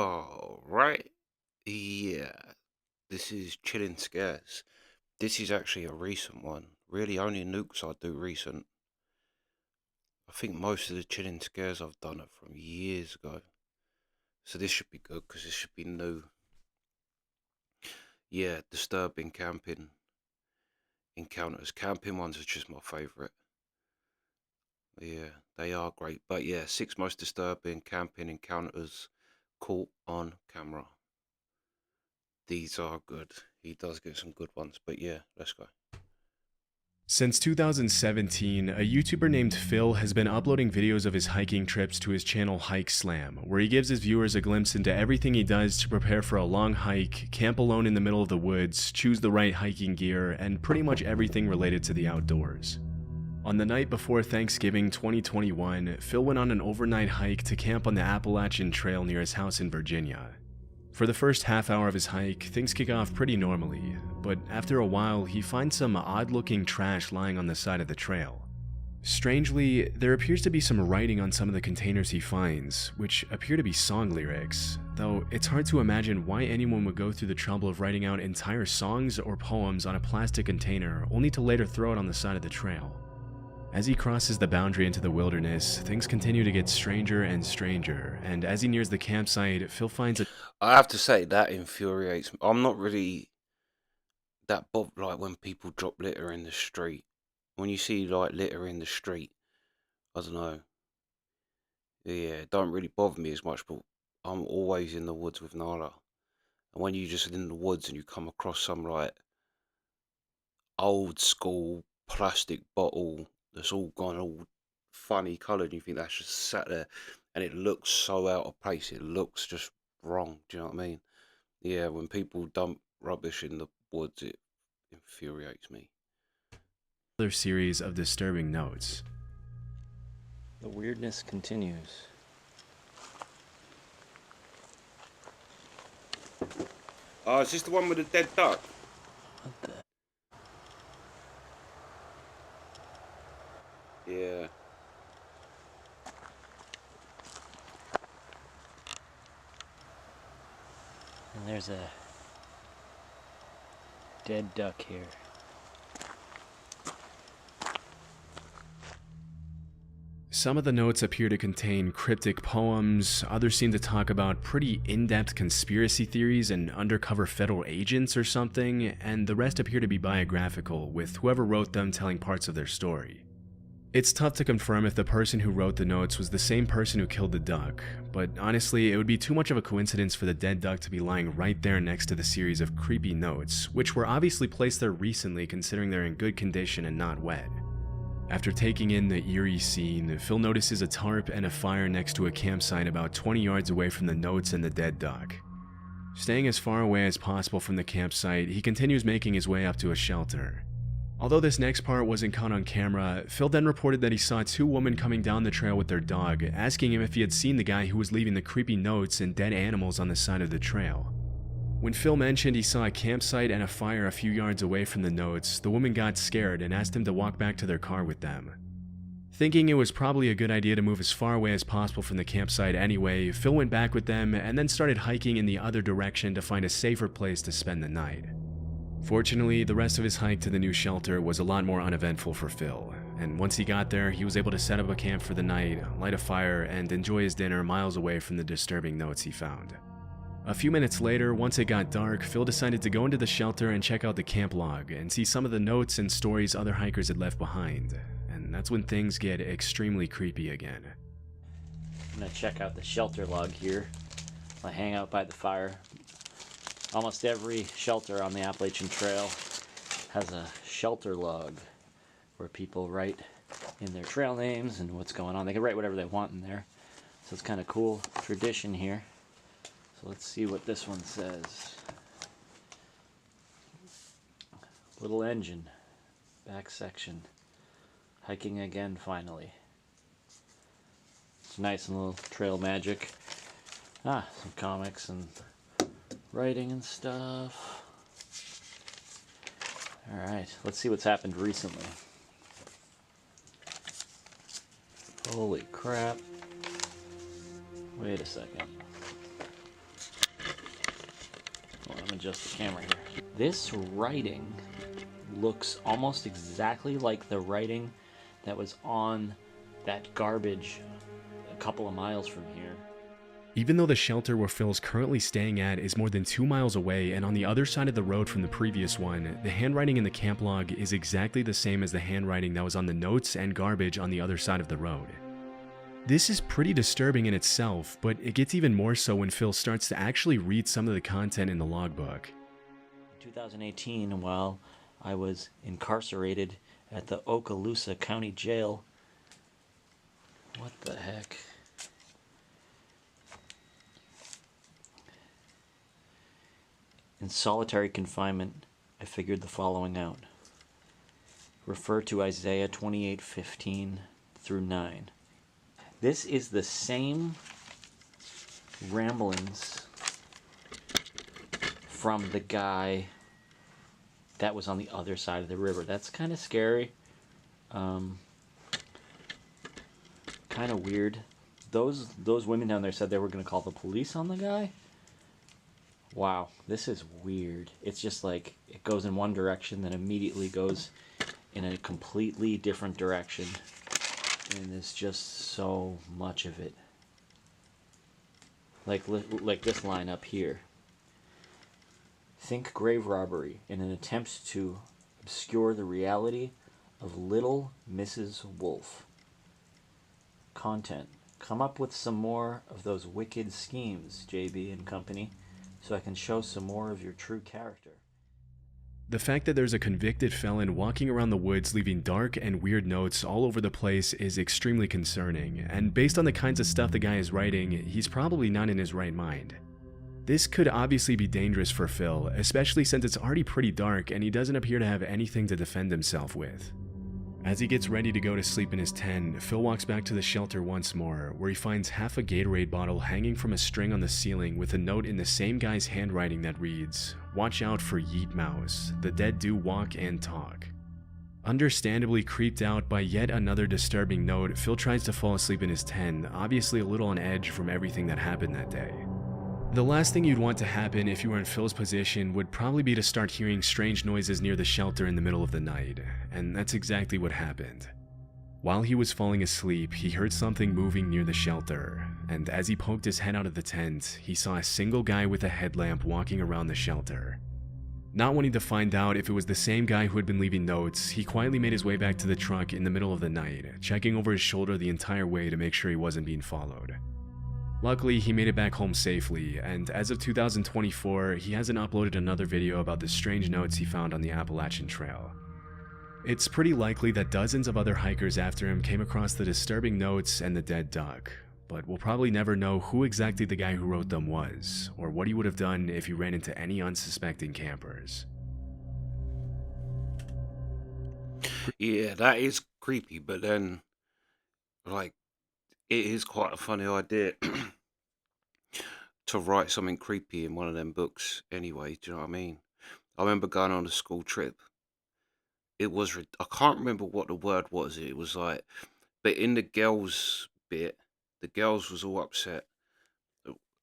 All right. Yeah, this is Chilling Scares. This is actually a recent one. Really, only nukes I do recent. I think most of the Chilling Scares I've done are from years ago. So this should be good because this should be new. Yeah, disturbing camping encounters. Camping ones are just my favourite. Yeah, they are great. But yeah, 6 most disturbing camping encounters caught on camera. These are good. He does get some good ones. But yeah, let's go. Since 2017, a YouTuber named Phil has been uploading videos of his hiking trips to his channel Hike Slam, where he gives his viewers a glimpse into everything he does to prepare for a long hike, camp alone in the middle of the woods, choose the right hiking gear, and pretty much everything related to the outdoors. On the night before Thanksgiving 2021, Phil went on an overnight hike to camp on the Appalachian Trail near his house in Virginia. For the first half hour of his hike, things kick off pretty normally, but after a while, he finds some odd-looking trash lying on the side of the trail. Strangely, there appears to be some writing on some of the containers he finds, which appear to be song lyrics, though it's hard to imagine why anyone would go through the trouble of writing out entire songs or poems on a plastic container only to later throw it on the side of the trail. As he crosses the boundary into the wilderness, things continue to get stranger and stranger, and as he nears the campsite, Phil finds a I have to say that infuriates me. I'm not really that like when people drop litter in the street. When you see like litter in the street, I don't know. Yeah, it don't really bother me as much, but I'm always in the woods with Nala. And when you just in the woods and you come across some like old school plastic bottle that's all gone all funny coloured, and you think that's just sat there and it looks so out of place. It looks just wrong. Do you know what I mean? Yeah, when people dump rubbish in the woods, it infuriates me. another series of disturbing notes. The weirdness continues. Oh, is this the one with the dead duck? What the? Yeah. And there's a dead duck here. Some of the notes appear to contain cryptic poems, others seem to talk about pretty in-depth conspiracy theories and undercover federal agents or something, and the rest appear to be biographical, with whoever wrote them telling parts of their story. It's tough to confirm if the person who wrote the notes was the same person who killed the duck, but honestly, it would be too much of a coincidence for the dead duck to be lying right there next to the series of creepy notes, which were obviously placed there recently considering they're in good condition and not wet. After taking in the eerie scene, Phil notices a tarp and a fire next to a campsite about 20 yards away from the notes and the dead duck. Staying as far away as possible from the campsite, he continues making his way up to a shelter. Although this next part wasn't caught on camera, Phil then reported that he saw 2 women coming down the trail with their dog, asking him if he had seen the guy who was leaving the creepy notes and dead animals on the side of the trail. When Phil mentioned he saw a campsite and a fire a few yards away from the notes, the woman got scared and asked him to walk back to their car with them. Thinking it was probably a good idea to move as far away as possible from the campsite anyway, Phil went back with them and then started hiking in the other direction to find a safer place to spend the night. Fortunately, the rest of his hike to the new shelter was a lot more uneventful for Phil, and once he got there, he was able to set up a camp for the night, light a fire, and enjoy his dinner miles away from the disturbing notes he found. A few minutes later, once it got dark, Phil decided to go into the shelter and check out the camp log and see some of the notes and stories other hikers had left behind, and that's when things get extremely creepy again. I'm gonna check out the shelter log here. I hang out by the fire. Almost every shelter on the Appalachian Trail has a shelter log where people write in their trail names and what's going on. They can write whatever they want in there. So it's kind of cool tradition here. So let's see what this one says. Little engine, back section. Hiking again finally. It's nice and little trail magic. Some comics and writing and stuff. Alright, let's see what's happened recently. Holy crap. Wait a second. I'm adjust the camera here. This writing looks almost exactly like the writing that was on that garbage a couple of miles from here. Even though the shelter where Phil's currently staying at is more than 2 miles away and on the other side of the road from the previous one, the handwriting in the camp log is exactly the same as the handwriting that was on the notes and garbage on the other side of the road. This is pretty disturbing in itself, but it gets even more so when Phil starts to actually read some of the content in the logbook. In 2018, while I was incarcerated at the Okaloosa County Jail. What the heck? In solitary confinement, I figured the following out. Refer to Isaiah 28:15 through 9. This is the same ramblings from the guy that was on the other side of the river. That's kind of scary. Kind of weird. Those women down there said they were going to call the police on the guy. Wow, this is weird. It's just like it goes in one direction, then immediately goes in a completely different direction. And there's just so much of it. Like this line up here. Think grave robbery in an attempt to obscure the reality of Little Mrs. Wolf. Content. Come up with some more of those wicked schemes, JB and company, so I can show some more of your true character. The fact that there's a convicted felon walking around the woods leaving dark and weird notes all over the place is extremely concerning, and based on the kinds of stuff the guy is writing, he's probably not in his right mind. This could obviously be dangerous for Phil, especially since it's already pretty dark and he doesn't appear to have anything to defend himself with. As he gets ready to go to sleep in his tent, Phil walks back to the shelter once more, where he finds half a Gatorade bottle hanging from a string on the ceiling with a note in the same guy's handwriting that reads, "Watch out for Yeet Mouse, the dead do walk and talk." Understandably creeped out by yet another disturbing note, Phil tries to fall asleep in his tent, obviously a little on edge from everything that happened that day. The last thing you'd want to happen if you were in Phil's position would probably be to start hearing strange noises near the shelter in the middle of the night, and that's exactly what happened. While he was falling asleep, he heard something moving near the shelter, and as he poked his head out of the tent, he saw a single guy with a headlamp walking around the shelter. Not wanting to find out if it was the same guy who had been leaving notes, he quietly made his way back to the truck in the middle of the night, checking over his shoulder the entire way to make sure he wasn't being followed. Luckily, he made it back home safely, and as of 2024, he hasn't uploaded another video about the strange notes he found on the Appalachian Trail. It's pretty likely that dozens of other hikers after him came across the disturbing notes and the dead duck, but we'll probably never know who exactly the guy who wrote them was, or what he would have done if he ran into any unsuspecting campers. Yeah, that is creepy, but then, like, it is quite a funny idea to write something creepy in one of them books anyway, do you know what I mean? I remember going on a school trip. It was, I can't remember what the word was. It was like, but in the girls bit, the girls was all upset.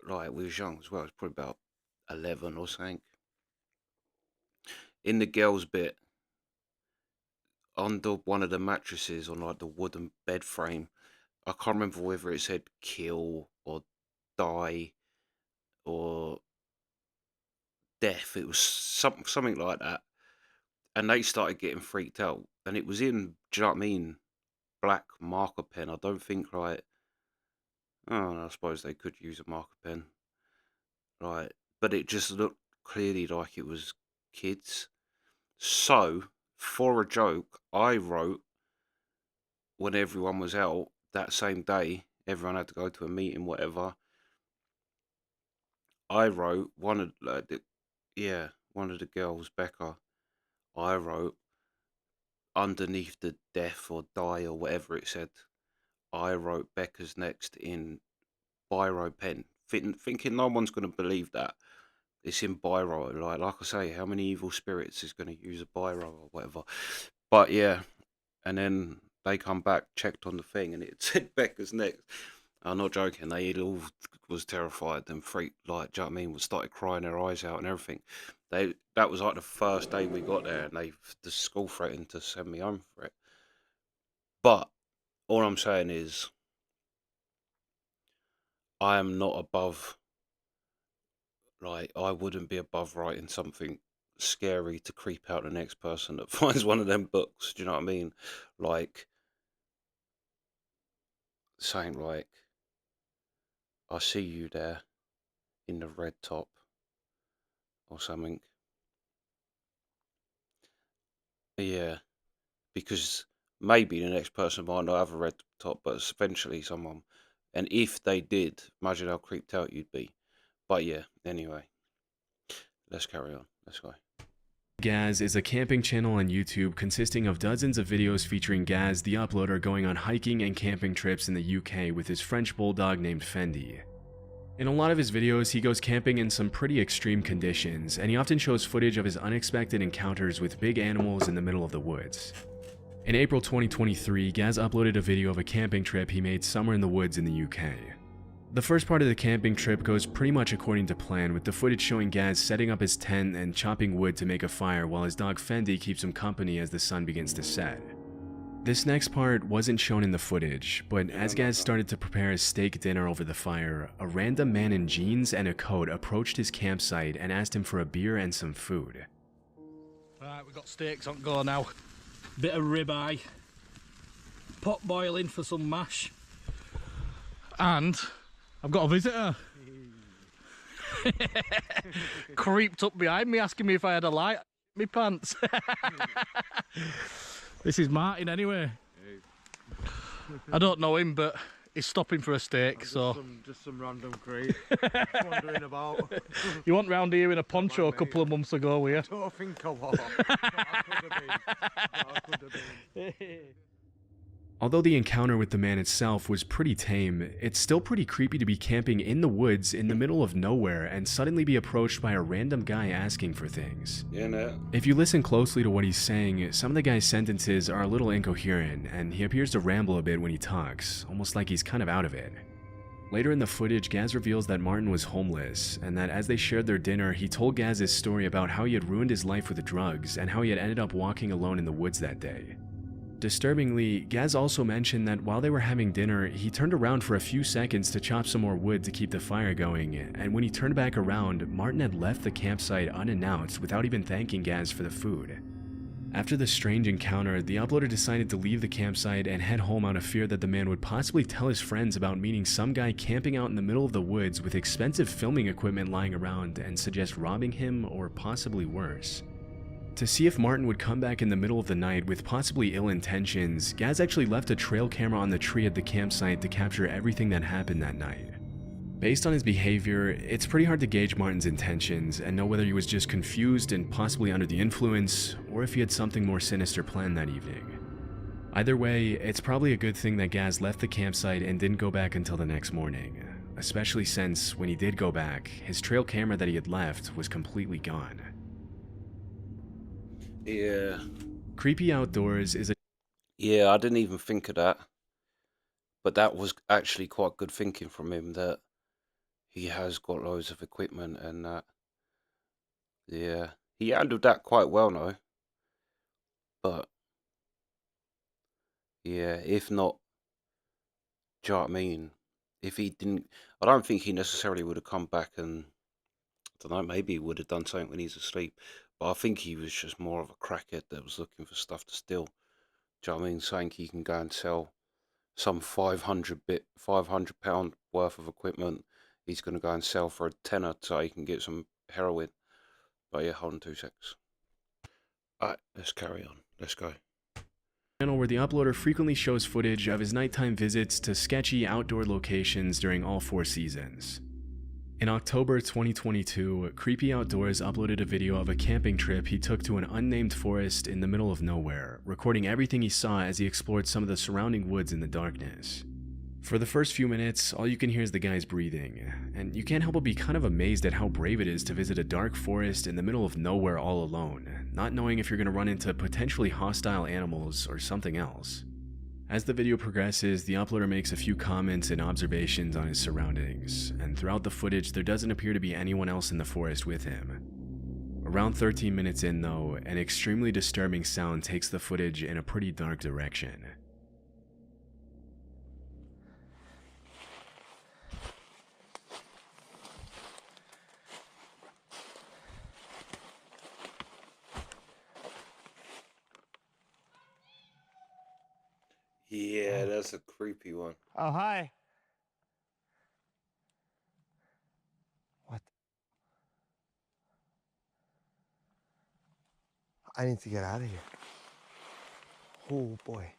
Like, we was young as well. It was probably about 11 or something. In the girls bit, under one of the mattresses on like the wooden bed frame, I can't remember whether it said kill or die or death. It was something like that. And they started getting freaked out. And it was in, do you know what I mean? Black marker pen. I don't think like, oh, I suppose they could use a marker pen. Right. But it just looked clearly like it was kids. So, for a joke, I wrote when everyone was out that same day, everyone had to go to a meeting, whatever. I wrote one of one of the girls, Becca. I wrote underneath the death or die or whatever it said. I wrote Becca's next in biro pen, thinking no one's going to believe that it's in biro. Like I say, how many evil spirits is going to use a biro or whatever? But yeah, and then they come back, checked on the thing, and it said Becca's next. I'm not joking. They all was terrified and freaked, like, do you know what I mean? Was started crying their eyes out and everything. That was like the first day we got there, and the school threatened to send me home for it. But all I'm saying is, I am not above. Like, I wouldn't be above writing something scary to creep out the next person that finds one of them books. Do you know what I mean? Like saying like, I see you there in the red top or something. Yeah, because maybe the next person might not have a red top, but eventually someone. And if they did, imagine how creeped out you'd be. But yeah, anyway, let's carry on. Let's go. Gaz is a camping channel on YouTube consisting of dozens of videos featuring Gaz, the uploader, going on hiking and camping trips in the UK with his French bulldog named Fendi. In a lot of his videos, he goes camping in some pretty extreme conditions, and he often shows footage of his unexpected encounters with big animals in the middle of the woods. In April 2023, Gaz uploaded a video of a camping trip he made somewhere in the woods in the UK. The first part of the camping trip goes pretty much according to plan, with the footage showing Gaz setting up his tent and chopping wood to make a fire while his dog Fendi keeps him company as the sun begins to set. This next part wasn't shown in the footage, but as Gaz started to prepare his steak dinner over the fire, a random man in jeans and a coat approached his campsite and asked him for a beer and some food. Right, we've got steaks on go now. Bit of ribeye, pot boiling for some mash, and I've got a visitor. Creeped up behind me asking me if I had a light in my pants. This is Martin anyway. I don't know him, but he's stopping for a steak, so... Just some random creep wandering about. You went round here in a poncho a couple of months ago, were you? I don't think I was. I could have been. Although the encounter with the man itself was pretty tame, it's still pretty creepy to be camping in the woods in the middle of nowhere and suddenly be approached by a random guy asking for things. Yeah, no. If you listen closely to what he's saying, some of the guy's sentences are a little incoherent, and he appears to ramble a bit when he talks, almost like he's kind of out of it. Later in the footage, Gaz reveals that Martin was homeless, and that as they shared their dinner, he told Gaz his story about how he had ruined his life with the drugs and how he had ended up walking alone in the woods that day. Disturbingly, Gaz also mentioned that while they were having dinner, he turned around for a few seconds to chop some more wood to keep the fire going, and when he turned back around, Martin had left the campsite unannounced without even thanking Gaz for the food. After the strange encounter, the uploader decided to leave the campsite and head home out of fear that the man would possibly tell his friends about meeting some guy camping out in the middle of the woods with expensive filming equipment lying around and suggest robbing him or possibly worse. To see if Martin would come back in the middle of the night with possibly ill intentions, Gaz actually left a trail camera on the tree at the campsite to capture everything that happened that night. Based on his behavior, it's pretty hard to gauge Martin's intentions and know whether he was just confused and possibly under the influence, or if he had something more sinister planned that evening. Either way, it's probably a good thing that Gaz left the campsite and didn't go back until the next morning, especially since, when he did go back, his trail camera that he had left was completely gone. Yeah. Creepy Outdoors is a... Yeah, I didn't even think of that. But that was actually quite good thinking from him, that he has got loads of equipment and that. Yeah. He handled that quite well, though. But, yeah, if not, do you know what I mean? If he didn't... I don't think he necessarily would have come back and... I don't know, maybe he would have done something when he's asleep. But I think he was just more of a crackhead that was looking for stuff to steal. Do you know what I mean? Saying he can go and sell some £500 worth of equipment. He's going to go and sell for a tenner so he can get some heroin. But yeah, hold on 2 seconds. Alright, let's carry on. Let's go. Channel where the uploader frequently shows footage of his nighttime visits to sketchy outdoor locations during all 4 seasons. In October 2022, Creepy Outdoors uploaded a video of a camping trip he took to an unnamed forest in the middle of nowhere, recording everything he saw as he explored some of the surrounding woods in the darkness. For the first few minutes, all you can hear is the guy's breathing, and you can't help but be kind of amazed at how brave it is to visit a dark forest in the middle of nowhere all alone, not knowing if you're going to run into potentially hostile animals or something else. As the video progresses, the uploader makes a few comments and observations on his surroundings, and throughout the footage there doesn't appear to be anyone else in the forest with him. Around 13 minutes in though, an extremely disturbing sound takes the footage in a pretty dark direction. Yeah, that's a creepy one. Oh, hi. What? I need to get out of here. Oh, boy.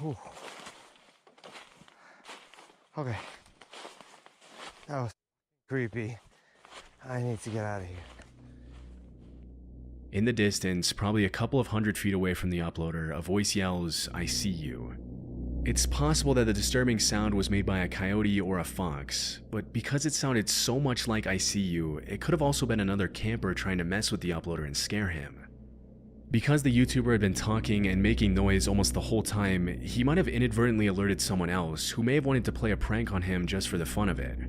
Oh. Okay. That was creepy. I need to get out of here. In the distance, probably a couple of 100 feet away from the uploader, a voice yells, "I see you." It's possible that the disturbing sound was made by a coyote or a fox, but because it sounded so much like "I see you," it could have also been another camper trying to mess with the uploader and scare him. Because the YouTuber had been talking and making noise almost the whole time, he might have inadvertently alerted someone else who may have wanted to play a prank on him just for the fun of it.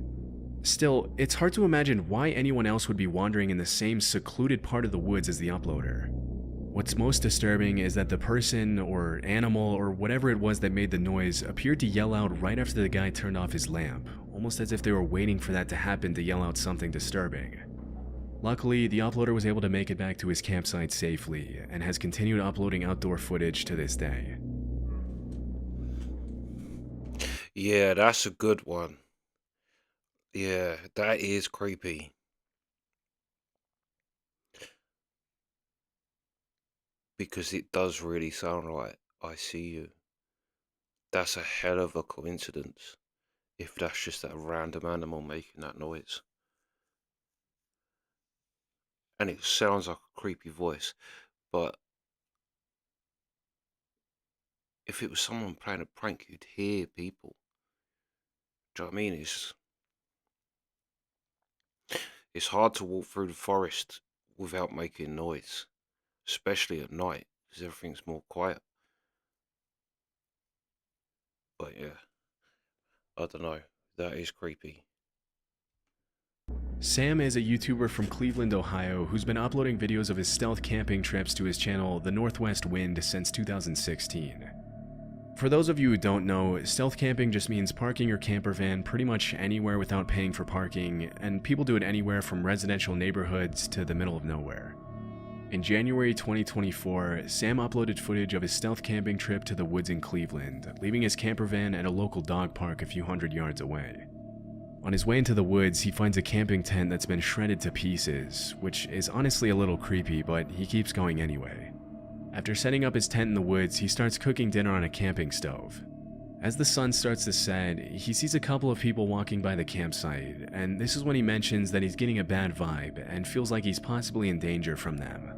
Still, it's hard to imagine why anyone else would be wandering in the same secluded part of the woods as the uploader. What's most disturbing is that the person or animal or whatever it was that made the noise appeared to yell out right after the guy turned off his lamp, almost as if they were waiting for that to happen to yell out something disturbing. Luckily, the uploader was able to make it back to his campsite safely and has continued uploading outdoor footage to this day. Yeah, that's a good one. Yeah, that is creepy. Because it does really sound like "I see you." That's a hell of a coincidence. If that's just a random animal making that noise. And it sounds like a creepy voice, but if it was someone playing a prank, you'd hear people. Do you know what I mean? It's hard to walk through the forest without making noise, especially at night, because everything's more quiet. But yeah, I don't know. That is creepy. Sam is a YouTuber from Cleveland, Ohio, who's been uploading videos of his stealth camping trips to his channel, The Northwest Wind, since 2016. For those of you who don't know, stealth camping just means parking your camper van pretty much anywhere without paying for parking, and people do it anywhere from residential neighborhoods to the middle of nowhere. In January 2024, Sam uploaded footage of his stealth camping trip to the woods in Cleveland, leaving his camper van at a local dog park a few hundred yards away. On his way into the woods, he finds a camping tent that's been shredded to pieces, which is honestly a little creepy, but he keeps going anyway. After setting up his tent in the woods, he starts cooking dinner on a camping stove. As the sun starts to set, he sees a couple of people walking by the campsite, and this is when he mentions that he's getting a bad vibe and feels like he's possibly in danger from them.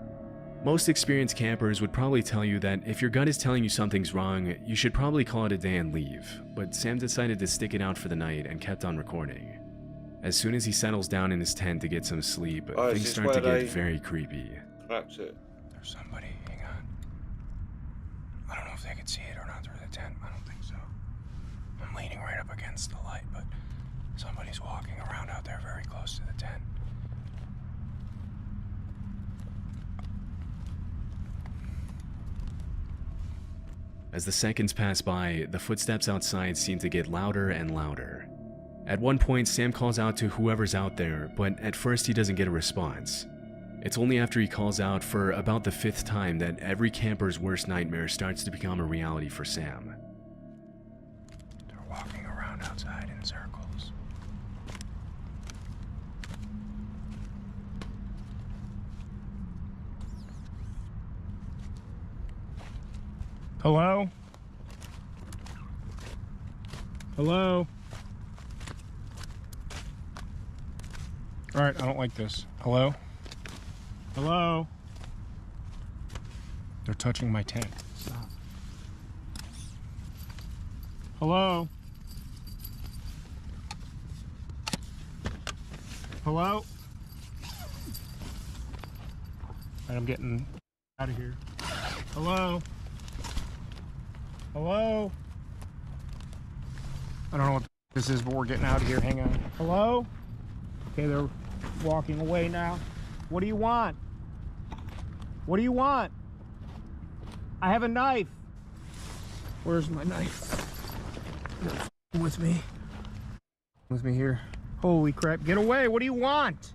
Most experienced campers would probably tell you that if your gut is telling you something's wrong, you should probably call it a day and leave, but Sam decided to stick it out for the night and kept on recording. As soon as he settles down in his tent to get some sleep, things start to get very creepy. That's it. There's somebody, hang on. I don't know if they could see it or not through the tent. I don't think so. I'm leaning right up against the light, but somebody's walking around out there very close to the tent. As the seconds pass by, the footsteps outside seem to get louder and louder. At one point, Sam calls out to whoever's out there, but at first he doesn't get a response. It's only after he calls out for about the 5th time that every camper's worst nightmare starts to become a reality for Sam. They're walking around outside in circles. Hello? Hello? Alright, I don't like this. Hello? Hello? They're touching my tent. Stop. Hello? Hello? Alright, I'm getting out of here. Hello? Hello? I don't know what this is, but we're getting out of here. Hang on. Hello? Okay, they're walking away now. What do you want? What do you want? I have a knife. Where's my knife? With me. With me here. Holy crap. Get away. What do you want?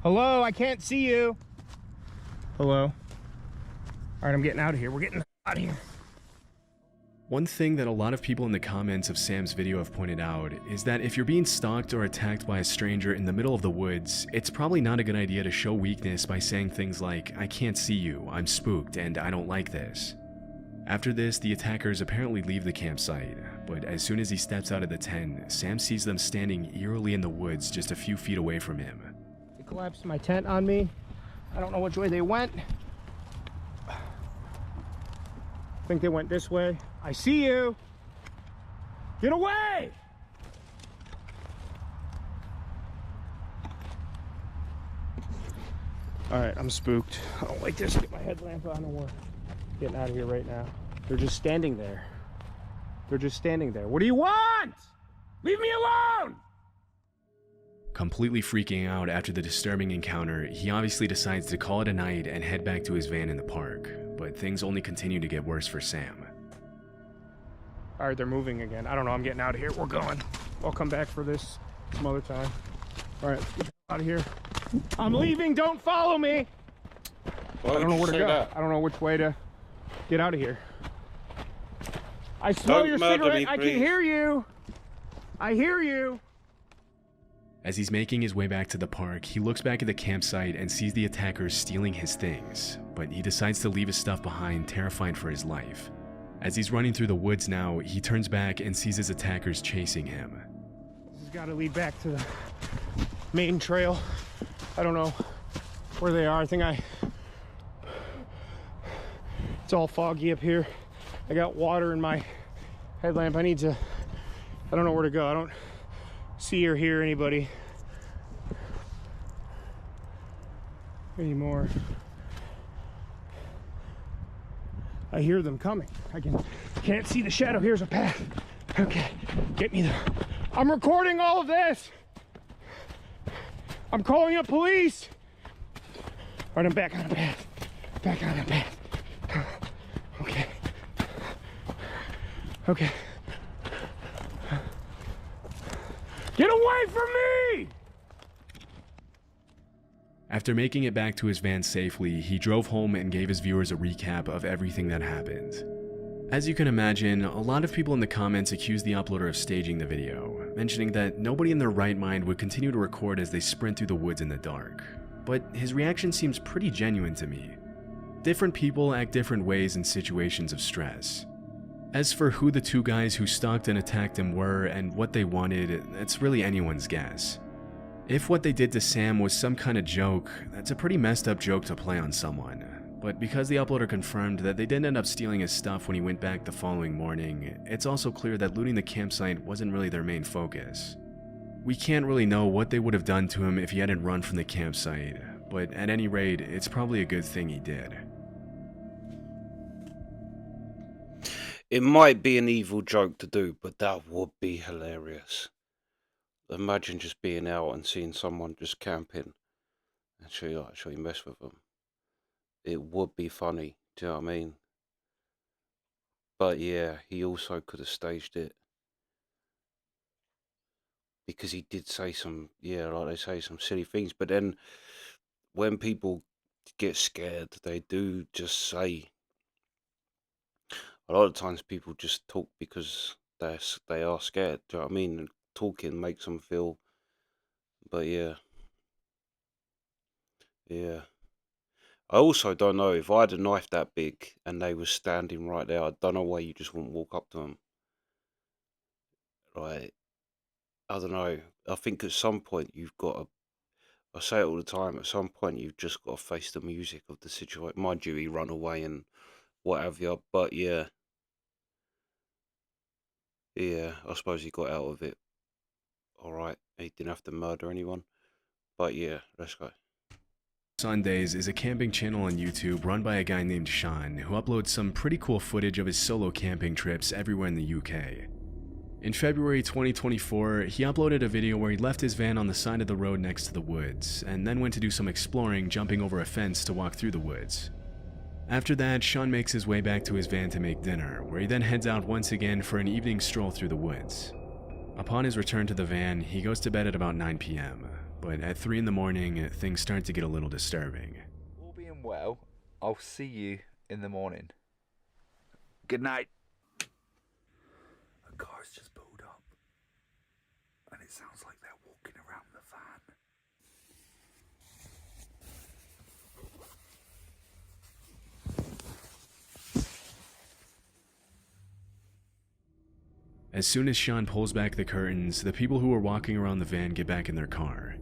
Hello? I can't see you. Hello? All right, I'm getting out of here. We're getting out of here. One thing that a lot of people in the comments of Sam's video have pointed out is that if you're being stalked or attacked by a stranger in the middle of the woods, it's probably not a good idea to show weakness by saying things like, "I can't see you, I'm spooked, and I don't like this." After this, the attackers apparently leave the campsite, but as soon as he steps out of the tent, Sam sees them standing eerily in the woods just a few feet away from him. They collapsed my tent on me. I don't know which way they went. I think they went this way. I see you. Get away! All right, I'm spooked. I don't like this. Get my headlamp on and we're getting out of here right now. They're just standing there. They're just standing there. What do you want? Leave me alone! Completely freaking out after the disturbing encounter, he obviously decides to call it a night and head back to his van in the park, but things only continue to get worse for Sam. All right, they're moving again. I don't know, I'm getting out of here. We're going. I'll come back for this some other time. All right, get out of here. I'm leaving, don't follow me! I don't know where to go. I don't know which way to get out of here. I smell your cigarette, I can hear you! I hear you! As he's making his way back to the park, he looks back at the campsite and sees the attackers stealing his things, but he decides to leave his stuff behind, terrified for his life. As he's running through the woods now, he turns back and sees his attackers chasing him. This has got to lead back to the main trail. I don't know where they are. It's all foggy up here. I got water in my headlamp. I don't know where to go. I don't see or hear anybody anymore. I hear them coming. Can't see the shadow. Here's a path. Okay, get me there. I'm recording all of this. I'm calling up police. All right, I'm back on the path. Back on the path. Okay. Okay. Get away from me! After making it back to his van safely, he drove home and gave his viewers a recap of everything that happened. As you can imagine, a lot of people in the comments accused the uploader of staging the video, mentioning that nobody in their right mind would continue to record as they sprint through the woods in the dark. But his reaction seems pretty genuine to me. Different people act different ways in situations of stress. As for who the two guys who stalked and attacked him were and what they wanted, it's really anyone's guess. If what they did to Sam was some kind of joke, that's a pretty messed up joke to play on someone. But because the uploader confirmed that they didn't end up stealing his stuff when he went back the following morning, it's also clear that looting the campsite wasn't really their main focus. We can't really know what they would have done to him if he hadn't run from the campsite, but at any rate, it's probably a good thing he did. It might be an evil joke to do, but that would be hilarious. Imagine just being out and seeing someone just camping and actually mess with them. It would be funny, do you know what I mean? But yeah, he also could have staged it. Because he did say some, like they say, some silly things. But then when people get scared, they do just say. A lot of times people just talk because they are scared, do you know what I mean? And talking makes them feel, but yeah. I also don't know, if I had a knife that big and they were standing right there, I don't know why you just wouldn't walk up to them. Right, I don't know. I think at some point you've got to, I say it all the time, at some point you've just got to face the music of the situation. Mind you, he run away and what have you, but yeah, I suppose he got out of it all right. He didn't have to murder anyone, but yeah, let's go. Sundays is a camping channel on YouTube run by a guy named Sean, who uploads some pretty cool footage of his solo camping trips everywhere in the UK. In February 2024, he uploaded a video where he left his van on the side of the road next to the woods, and then went to do some exploring, jumping over a fence to walk through the woods. After that, Sean makes his way back to his van to make dinner, where he then heads out once again for an evening stroll through the woods. Upon his return to the van, he goes to bed at about 9 p.m., but at 3 in the morning, things start to get a little disturbing. All being well, I'll see you in the morning. Good night. A car's just pulled up, and it sounds like they're walking around the van. As soon as Sean pulls back the curtains, the people who were walking around the van get back in their car.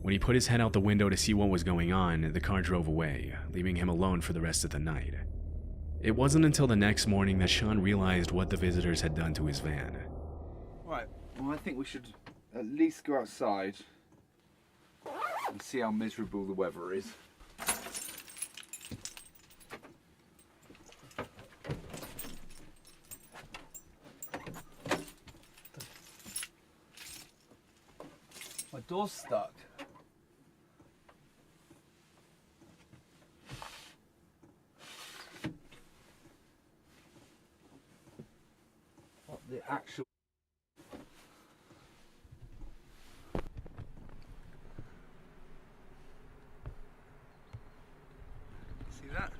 When he put his head out the window to see what was going on, the car drove away, leaving him alone for the rest of the night. It wasn't until the next morning that Sean realized what the visitors had done to his van. Right, well I think we should at least go outside and see how miserable the weather is. My door's stuck. What the actual... See that?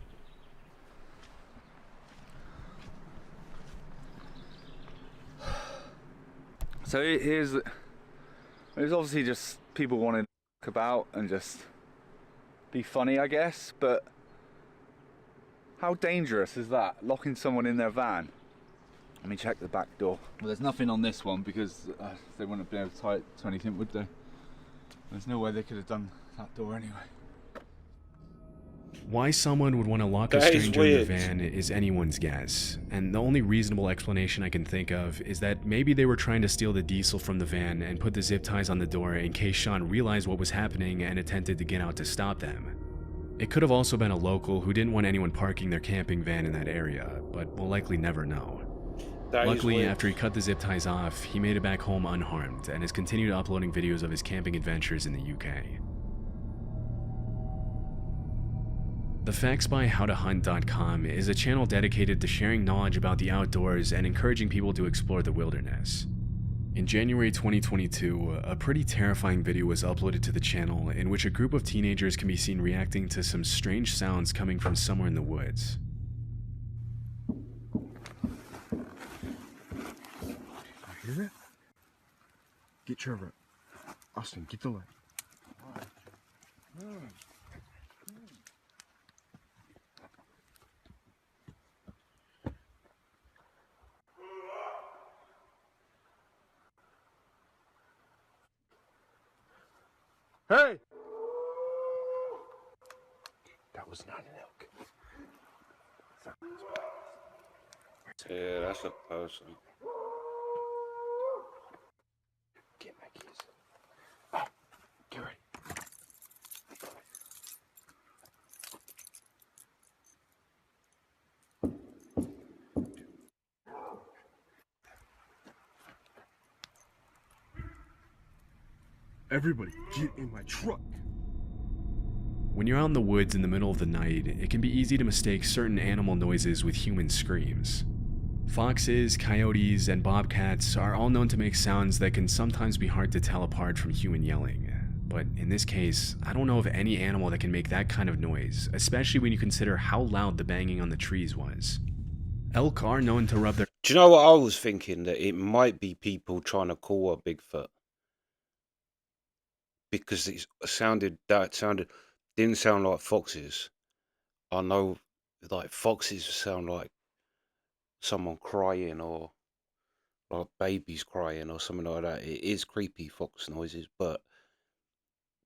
So here's... There's obviously just people wanting to talk about and just be funny, I guess, but how dangerous is that, locking someone in their van? Let me check the back door. Well, there's nothing on this one because they wouldn't have been able to tie it to anything, would they? There's no way they could have done that door anyway. Why someone would want to lock a That is stranger in the weird. van is anyone's guess, and the only reasonable explanation I can think of is that maybe they were trying to steal the diesel from the van and put the zip ties on the door in case Sean realized what was happening and attempted to get out to stop them. It could have also been a local who didn't want anyone parking their camping van in that area, but we'll likely never know. That is Luckily, weird. after he cut the zip ties off, he made it back home unharmed and has continued uploading videos of his camping adventures in the UK. The Facts by HowToHunt.com is a channel dedicated to sharing knowledge about the outdoors and encouraging people to explore the wilderness. In January 2022, a pretty terrifying video was uploaded to the channel in which a group of teenagers can be seen reacting to some strange sounds coming from somewhere in the woods. Hear it? Get Trevor. Austin, get the light. Hey! That was not an elk. Yeah, that's a person. Get my keys. Oh, get ready. Everybody, get in my truck. When you're out in the woods in the middle of the night, it can be easy to mistake certain animal noises with human screams. Foxes, coyotes, and bobcats are all known to make sounds that can sometimes be hard to tell apart from human yelling. But in this case, I don't know of any animal that can make that kind of noise, especially when you consider how loud the banging on the trees was. Elk are known to rub their... Do you know what I was thinking? That it might be people trying to call a Bigfoot. Because didn't sound like foxes. I know, like, foxes sound like someone crying or like babies crying or something like that. It is creepy fox noises, but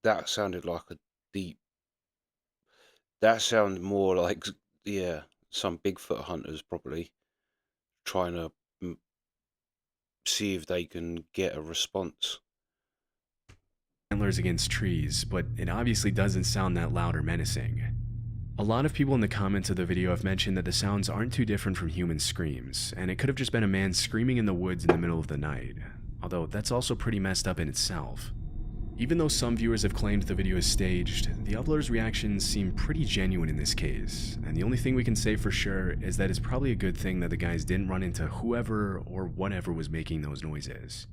that sounded like a deep. That sounded more like, yeah, some Bigfoot hunters probably trying to see if they can get a response. antlers against trees, but it obviously doesn't sound that loud or menacing. A lot of people in the comments of the video have mentioned that the sounds aren't too different from human screams, and it could have just been a man screaming in the woods in the middle of the night, although that's also pretty messed up in itself. Even though some viewers have claimed the video is staged, the uploaders' reactions seem pretty genuine in this case, and the only thing we can say for sure is that it's probably a good thing that the guys didn't run into whoever or whatever was making those noises.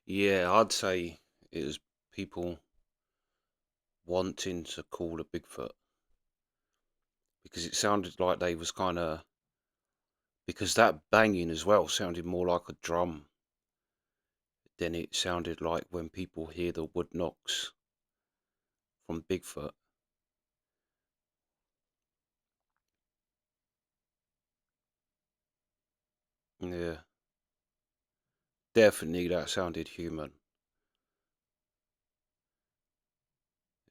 Yeah, I'd say it was people wanting to call a Bigfoot, because it sounded like they was kind of, because that banging as well sounded more like a drum than it sounded like when people hear the wood knocks from Bigfoot. Yeah, definitely that sounded human.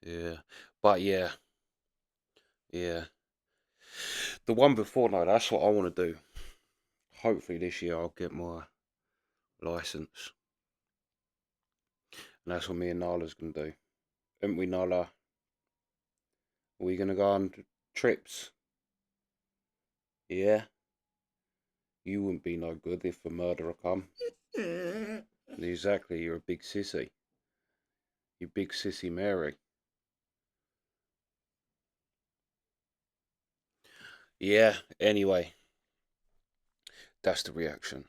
Yeah, but yeah, the one before, no, that's what I want to do. Hopefully this year I'll get my license, and that's what me and Nala's gonna do. Aren't we, Nala? Are we gonna go on trips? Yeah, you wouldn't be no good if a murderer come. Exactly, you're a big sissy. You big sissy Mary. Yeah, anyway, that's the reaction.